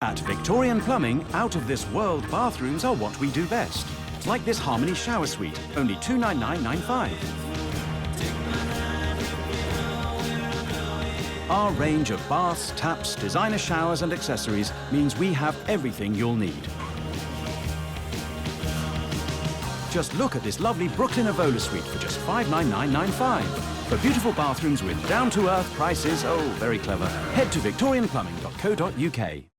At Victorian Plumbing, out-of-this-world bathrooms are what we do best. Like this Harmony Shower Suite, only $299.95. Our range of baths, taps, designer showers and accessories means we have everything you'll need. Just look at this lovely Brooklyn Evola Suite for just $599.95. For beautiful bathrooms with down-to-earth prices, oh, very clever, head to victorianplumbing.co.uk.